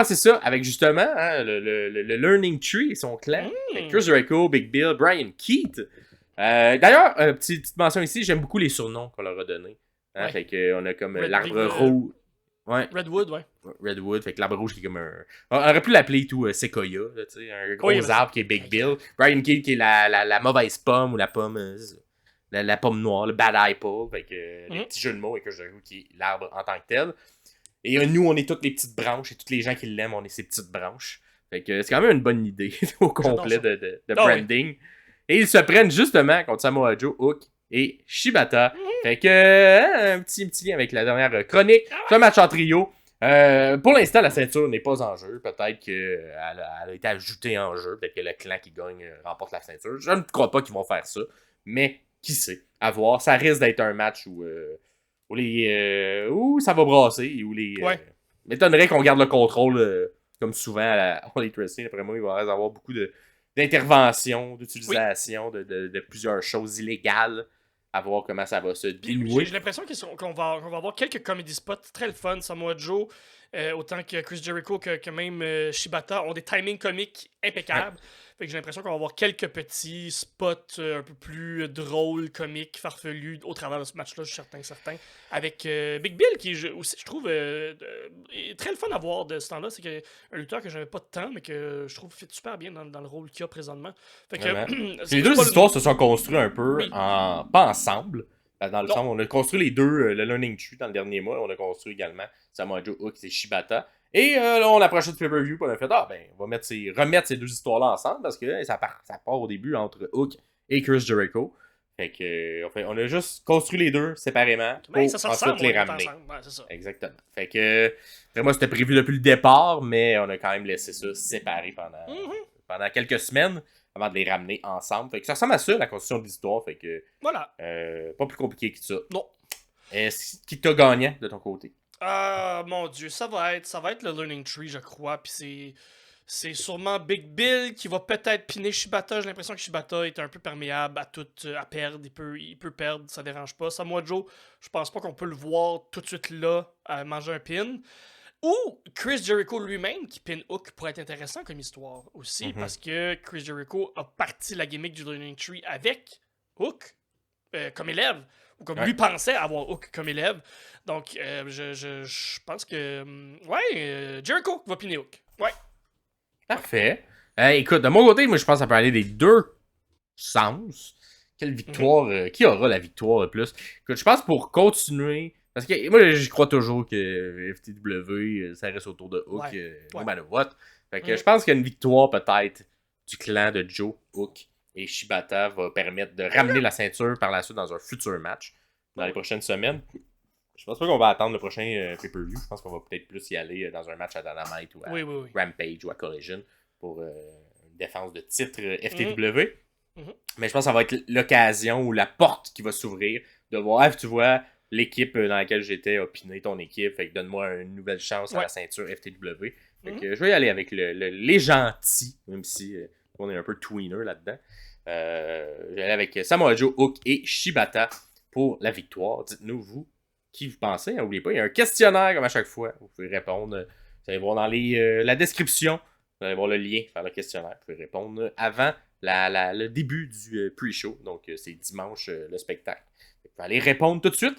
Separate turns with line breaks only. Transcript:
c'est ça, avec justement hein, le Learning Tree et son clan. Avec Chris Jericho, Big Bill, Brian Keith. D'ailleurs, petite mention ici, j'aime beaucoup les surnoms qu'on leur a donnés. Hein,
Ouais.
fait qu'on a comme
Big,
l'arbre rouge. Ouais.
Redwood, ouais.
Redwood, fait que l'arbre rouge qui est comme un. On aurait pu l'appeler tout Sequoia, là, tu sais, un
Oui,
gros arbre qui est Big Bill.
craquant.
Brian Keith qui est la mauvaise pomme ou la pomme. La pomme noire, le Bad Apple. Fait que les petits jeux de mots et que je joue qui est l'arbre en tant que tel. Et nous, on est toutes les petites branches et tous les gens qui l'aiment, on est ces petites branches. Fait que c'est quand même une bonne idée au complet de branding. Et ils se prennent justement contre Samoa Joe, Hook et Shibata. Fait que un petit lien avec la dernière chronique. C'est un match en trio. Pour l'instant, la ceinture n'est pas en jeu. Peut-être qu'elle a été ajoutée en jeu. Peut-être que le clan qui gagne remporte la ceinture. Je ne crois pas qu'ils vont faire ça. Mais qui sait? À voir. Ça risque d'être un match où ça va brasser. Où les m'étonnerait qu'on garde le contrôle comme souvent à la All Elite Wrestling. Après moi, il va y avoir beaucoup d'interventions, d'utilisation de plusieurs choses illégales. À voir comment ça va se dénouer.
J'ai l'impression qu'on va avoir quelques comedy spots très le fun. Samoa Joe, autant que Chris Jericho que même Shibata, ont des timings comiques impeccables. Fait que j'ai l'impression qu'on va avoir quelques petits spots un peu plus drôles, comiques, farfelus au travers de ce match-là, je suis certain. Avec Big Bill, qui aussi, je trouve, est très le fun à voir de ce temps-là. C'est un lutteur que j'avais pas de temps, mais que je trouve fit super bien dans le rôle qu'il a présentement. Fait que,
les deux histoires se sont construites un peu,
Oui.
pas ensemble. Dans le sens, on a construit les deux, le Learning Tree dans le dernier mois. On a construit également Samoa Joe, Hook et Shibata. Et là, on approchait de pay-per-view, puis on a fait, on va remettre ces deux histoires-là ensemble, parce que ça part au début entre Hook et Chris Jericho. Fait que, on a juste construit les deux séparément pour ensuite les ramener.
Ouais, c'est ça.
Exactement. Fait que, après moi, c'était prévu depuis le départ, mais on a quand même laissé ça séparé pendant quelques semaines avant de les ramener ensemble. Fait que ça ressemble à ça, la construction de l'histoire. Fait que,
voilà.
pas plus compliqué que ça.
Non.
Est-ce qui t'a gagnant de ton côté?
Ah, mon Dieu, ça va être le Learning Tree, je crois. Puis c'est sûrement Big Bill qui va peut-être piner Shibata. J'ai l'impression que Shibata est un peu perméable à perdre. Il peut perdre, ça dérange pas. Samoa Joe, je pense pas qu'on peut le voir tout de suite là à manger un pin. Ou Chris Jericho lui-même qui pin Hook pourrait être intéressant comme histoire aussi. Parce que Chris Jericho a parti la gimmick du Learning Tree avec Hook comme élève. Ou comme lui pensait avoir Hook comme élève. Donc, je pense que. Jericho va piner Hook. Ouais.
Parfait. Écoute, de mon côté, moi, je pense que ça peut aller des deux sens. Quelle victoire, qui aura la victoire le plus? Écoute, je pense pour continuer, parce que moi, je crois toujours que FTW, ça reste autour de Hook, no matter what. Fait que je pense qu'il y a une victoire peut-être du clan de Joe, Hook et Shibata va permettre de ramener la ceinture par la suite dans un futur match dans les prochaines semaines. Je pense pas qu'on va attendre le prochain pay-per-view. Je pense qu'on va peut-être plus y aller dans un match à Dynamite ou à Rampage ou à Collision pour une défense de titre FTW. Mais je pense que ça va être l'occasion ou la porte qui va s'ouvrir de voir, tu vois, l'équipe dans laquelle j'étais a piné ton équipe. Fait que donne-moi une nouvelle chance à la ceinture FTW. Fait que je vais y aller avec les gentils, même si on est un peu tweener là-dedans. Je vais aller avec Samoa Joe, Hook et Shibata pour la victoire. Dites-nous, vous, qui vous pensez. N'oubliez pas, il y a un questionnaire comme à chaque fois. Vous pouvez répondre. Vous allez voir dans la description. Vous allez voir le lien vers le questionnaire. Vous pouvez répondre avant le début du pre-show. Donc, c'est dimanche le spectacle. Vous pouvez aller répondre tout de suite.